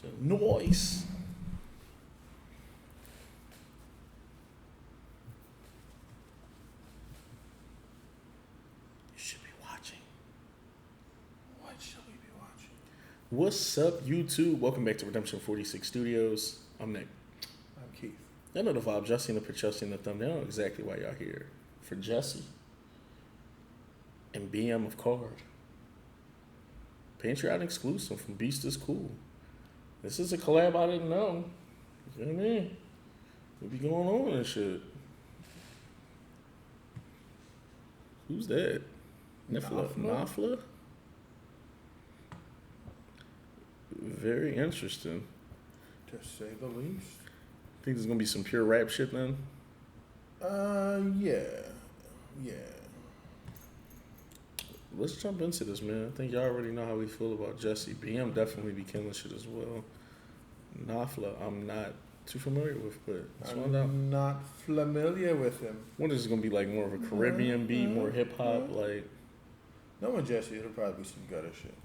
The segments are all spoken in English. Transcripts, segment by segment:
So, noise. You should be watching. What should we be watching? What's up, YouTube? Welcome back to Redemption 46 Studios. I'm Nick. I'm Keith. I know the vibe. Y'all seen the picture, y'all seen the thumbnail. I know exactly why y'all here. For Jessi and BM of KARD. Patreon exclusive from Beast is Cool. This is a collab I didn't know. You know what I mean? What be going on and shit? Who's that? Nafla? Very interesting. To say the least. Think there's gonna be some pure rap shit then? Yeah. Let's jump into this, man. I think y'all already know how we feel about Jessi. BM definitely be killing shit as well. Nafla, I'm not too familiar with, but I'm not familiar with him. What is it gonna be like? More of a Caribbean beat, more hip hop, like? Knowing Jessi, it'll probably be some gutter shit.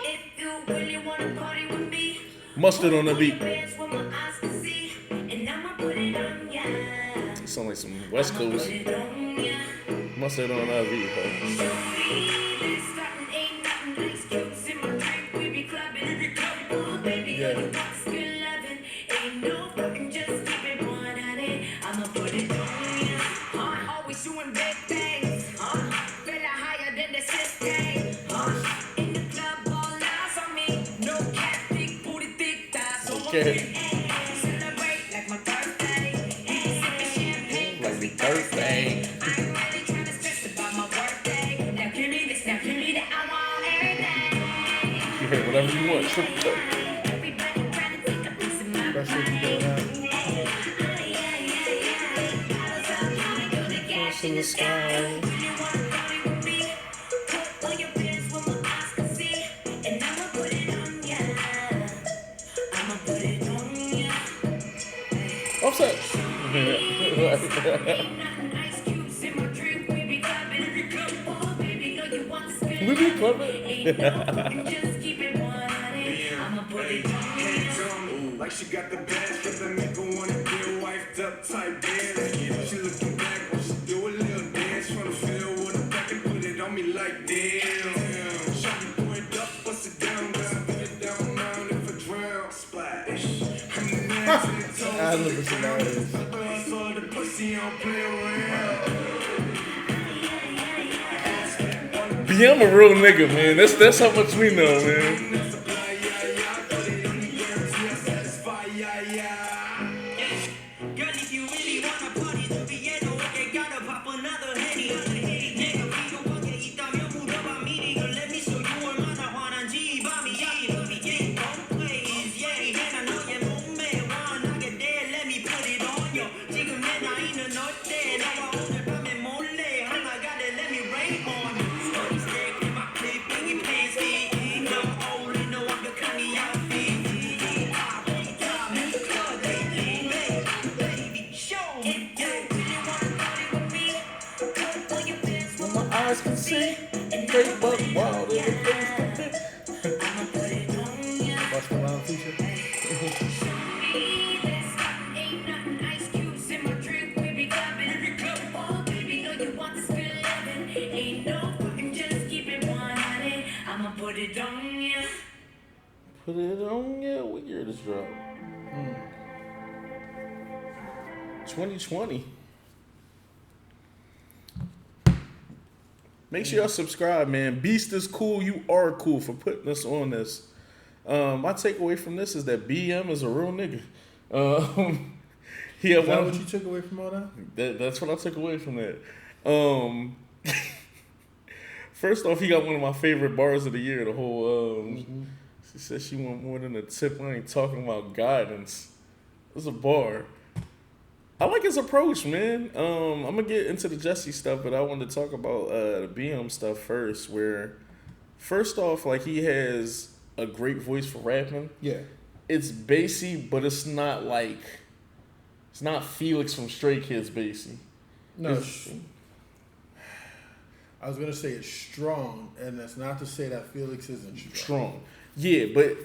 If you really wanna party with me, Mustard on the beat. It Sound like some West Coast. Mustard on the beat, huh? Okay. Like my birthday. You heard whatever you want. That's what you doing now. In the sky. Upset. We be clubbing. Like she got the best, cause the nigga wanna get wifed up type dance. She looking back when she do a little dance, tryna feel what the back and put it on me like damn. Shawty point up, bust it down, put it down now if I drown. Splash. I love this scenario. So the pussy don't play around. BM a real nigga, man. That's how much we know, man. Eyes can see, great but wild in the face to fit. Watch the round feature. Put it on ya. Put it on, yeah. What year this drop? 2020. Make sure y'all subscribe, man. Beast is cool. You are cool for putting us on this. My takeaway from this is that BM is a real nigga. Is that what you took away from all that? That's what I took away from that. First off, he got one of my favorite bars of the year. The whole she said she want more than a tip. I ain't talking about guidance. It's a bar. I like his approach, man. I'm gonna get into the Jessi stuff, but I wanted to talk about the BM stuff first. Where, first off, like he has a great voice for rapping. Yeah. It's bassy, but it's not like it's not Felix from Stray Kids bassy. No. I was gonna say it's strong, and that's not to say that Felix isn't Strong. Yeah, but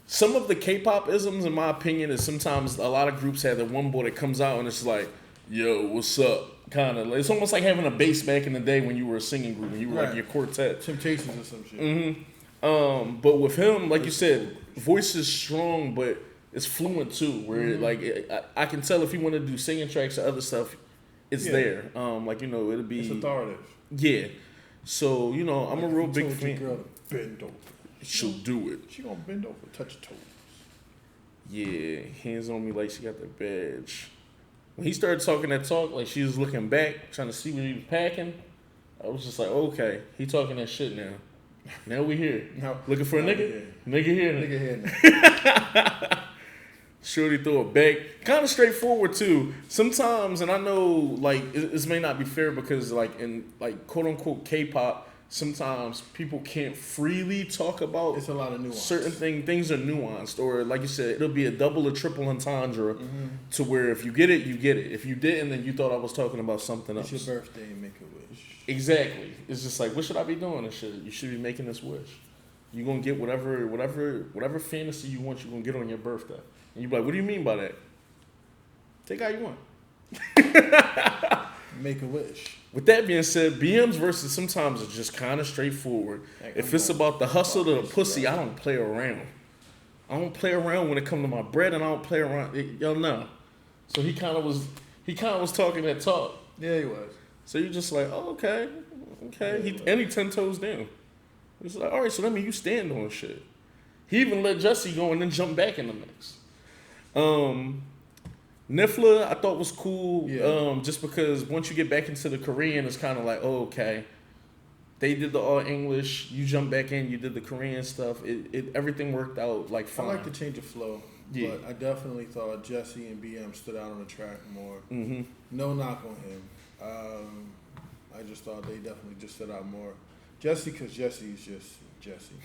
some of the K-pop isms, in my opinion, is sometimes a lot of groups have that one boy that comes out and it's like, yo, what's up? Kind of. It's almost like having a bass back in the day when you were a singing group, when you were like your quartet. Temptations or some shit. Mm-hmm. But with him, like you said, voice is strong, but it's fluent too. Where I can tell if he want to do singing tracks or other stuff, it's there. Like it'll be. It's authoritative. Yeah. So I'm a real big fan. Girl to bend over. She'll do it. She gonna bend over, touch her toes. Yeah, hands on me like she got the badge. When he started talking that talk, like she was looking back, trying to see what he was packing, I was just like, okay, he talking that shit now. Now we here. Now, looking for a nigga? Here. Nigga here. Nigga here now. Shorty throw it back. Kind of straightforward too. Sometimes, and I know like this may not be fair because like in like quote unquote K-pop, sometimes people can't freely talk about. It's a lot of nuance. Certain things are nuanced, or like you said, it'll be a double or triple entendre to where if you get it, you get it. If you didn't, then you thought I was talking about something else. It's your birthday, make a wish. Exactly. It's just like, what should I be doing and shit? You should be making this wish. You're gonna get whatever fantasy you want, you're gonna get on your birthday. And you be like, what do you mean by that? Take how you want. Make a wish. With that being said, BM's verses sometimes are just kind of straightforward. If it's about the hustle to the pussy, I don't play around. I don't play around when it comes to my bread, and I don't play around. Y'all know. So he kind of was talking that talk. Yeah, he was. So you just like, oh, okay. He 10 toes down. It's like, all right, so that means you stand on shit. He even let Jessie go and then jump back in the mix. Nifla, I thought was cool, just because once you get back into the Korean, it's kind of like, oh, okay. They did the all English, you jump back in, you did the Korean stuff. Everything worked out like fine. I like the change of flow, but I definitely thought Jessie and BM stood out on the track more. Mm-hmm. No knock on him. I just thought they definitely just stood out more. Jessie, because Jessie is just Jessie.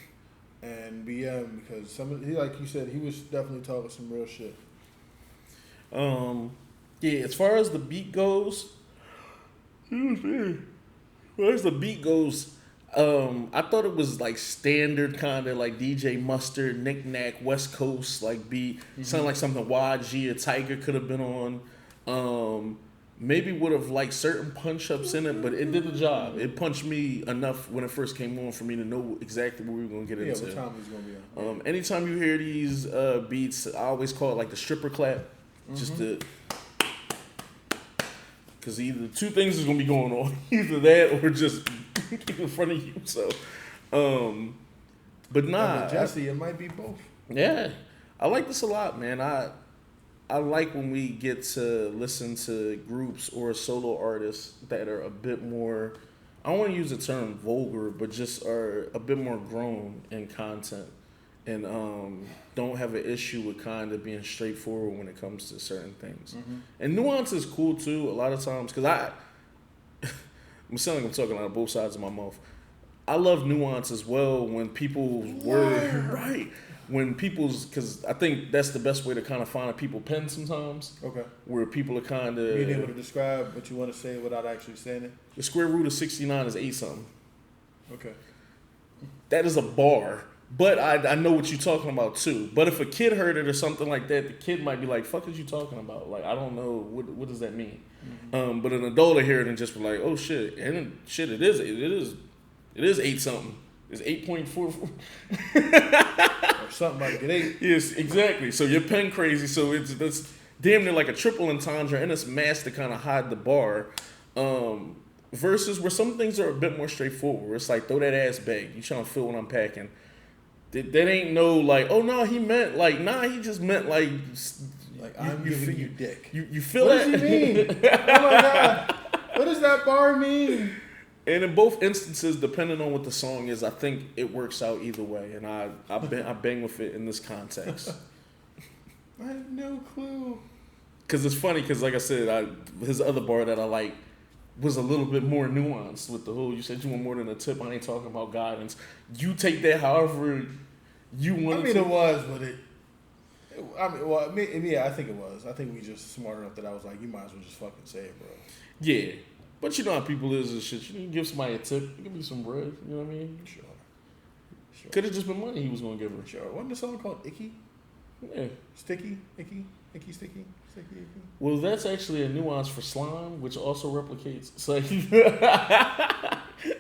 And BM, because like you said, he was definitely talking some real shit. Yeah, as far as the beat goes, I thought it was like standard kind of like DJ Mustard, Knick-Knack, West Coast like beat. Sounded like something YG or Tiger could have been on. Maybe would have liked certain punch-ups in it, but it did the job. It punched me enough when it first came on for me to know exactly what we were going to get into. Yeah, what time he's going to be on. Anytime you hear these beats, I always call it like the stripper clap. Just to... Because either two things is going to be going on. Either that or just in front of you. So, but nah. Jessie, it might be both. Yeah. I like this a lot, man. I like when we get to listen to groups or solo artists that are a bit more, I don't want to use the term vulgar, but just are a bit more grown in content and don't have an issue with kind of being straightforward when it comes to certain things. And nuance is cool too, a lot of times, because I'm sounding like I'm talking out of both sides of my mouth. I love nuance as well when people's word, right. When because I think that's the best way to kind of find a people pen sometimes. Okay. Where people are kind of... Being able to describe what you want to say without actually saying it? The square root of 69 is 8-something. Okay. That is a bar. But I know what you're talking about too. But if a kid heard it or something like that, the kid might be like, fuck is you talking about? Like, I don't know. What does that mean? But an adult will hear it and just be like, oh shit. And shit, it is 8-something. It's 8.44. Or something like it 8. Yes, exactly. So you're pen crazy. So that's damn near like a triple entendre, and it's masked to kind of hide the bar. Versus where some things are a bit more straightforward. It's like, throw that ass back. You trying to feel what I'm packing. That ain't no like, oh no, he meant like, nah, he just meant like I'm giving you dick. You feel that? What does he mean? Oh my god. What does that bar mean? And in both instances, depending on what the song is, I think it works out either way. And I bang with it in this context. I have no clue. Because it's funny, because like I said, his other bar that I like was a little bit more nuanced with the whole, you said you want more than a tip, I ain't talking about guidance. You take that however you want to. It was, but I think it was. I think we just smart enough that I was like, you might as well just fucking say it, bro. Yeah. But you know how people is and shit. You can give somebody a tip. Give me some bread. You know what I mean? Sure. Could have just been money he was gonna give her. Sure. Wasn't the song called Icky? Yeah. Sticky? Icky? Icky, sticky? Sticky, icky? Well, that's actually a nuance for slime, which also replicates. It's like,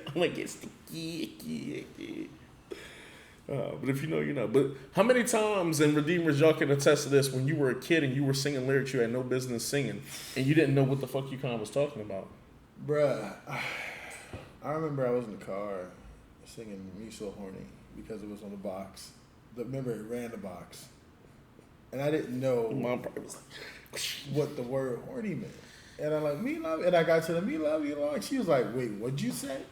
I'm like, it's sticky, icky, icky. But if you know, you know. But how many times, and Redeemers, y'all can attest to this, when you were a kid and you were singing lyrics you had no business singing, and you didn't know what the fuck you kind of was talking about? Bruh, I remember I was in the car singing Me So Horny because it was on the box. Remember, it ran the box. And I didn't know Mom probably was like, what the word horny meant. And I'm like, me love you. And I got to the me love you. And she was like, wait, what'd you say?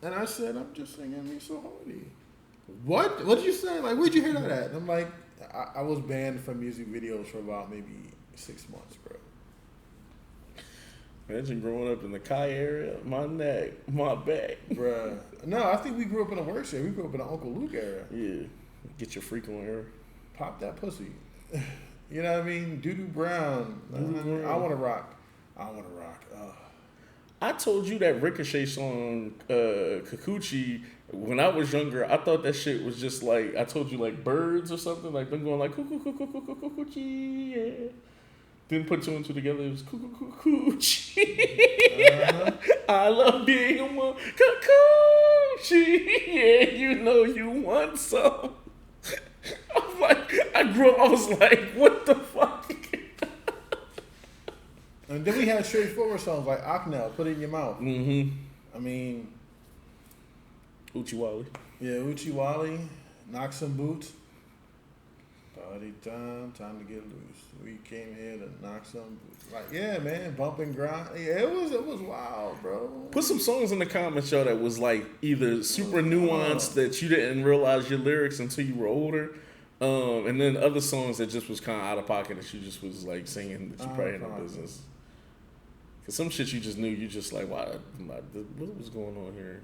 And I said, I'm just singing Me So Horny. What? What did you say? Like, where'd you hear that at? And I'm like, I was banned from music videos for about maybe 6 months, bro. Imagine growing up in the Kai area, my neck, my back. Bruh. No, I think we grew up in a worse era. We grew up in the Uncle Luke era. Yeah. Get your freak on era. Pop that pussy. You know what I mean? Doo-doo brown. Doo-doo I want to rock. I want to rock. I told you that Ricochet song, Kikuchi, when I was younger, I thought that shit was just like, I told you, like birds or something, like them going like, Kikuchi, yeah. Didn't put two and two together, it was Kikuchi. I love being a one, Kikuchi, yeah, you know you want some. I'm like, I grew up, I was like, what the fuck? And then we had straightforward songs like Aknel, Put It in Your Mouth. Mm-hmm. I mean, Uchiwali. yeah, Uchiwali, Knock Some Boots. Party time to get loose. We came here to knock some boots. Like, yeah, man, bump and grind. Yeah, it was wild, bro. Put some songs in the comments, y'all, that was like either super nuanced that you didn't realize your lyrics until you were older, and then other songs that just was kind of out of pocket that you just was like singing that you probably had no business. Cause some shit you just knew, you just like, wow, what was going on here?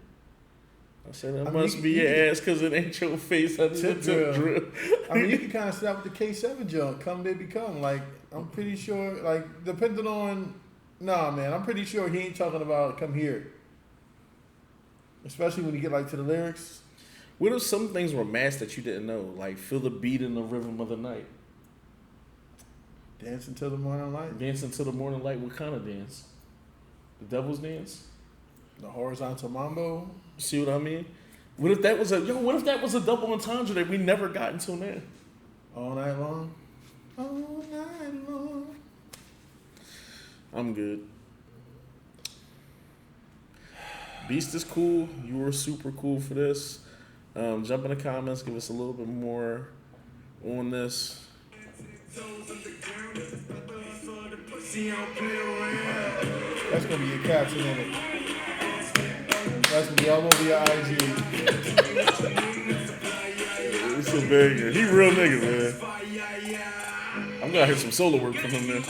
I said, that must be your ass because it ain't your face. I tip drill. I mean, you can kind of start with the K7 jump. Come they become. Like, I'm pretty sure, like, depending on, nah, man, I'm pretty sure he ain't talking about come here. Especially when you get, like, to the lyrics. What if some things were masked that you didn't know? Like, feel the beat in the rhythm of the night. Dancing till the morning light. Dancing till the morning light. What kind of dance? The devil's dance? The horizontal mambo. See what I mean? What if that was a double entendre that we never got until now? All night long. All night long. I'm good. Beast is cool. You were super cool for this. Jump in the comments. Give us a little bit more on this. That's gonna be your caption in it. That's gonna be all over your IG. It's a banger. He real nigga, man. I'm gonna hit some solo work from him, man.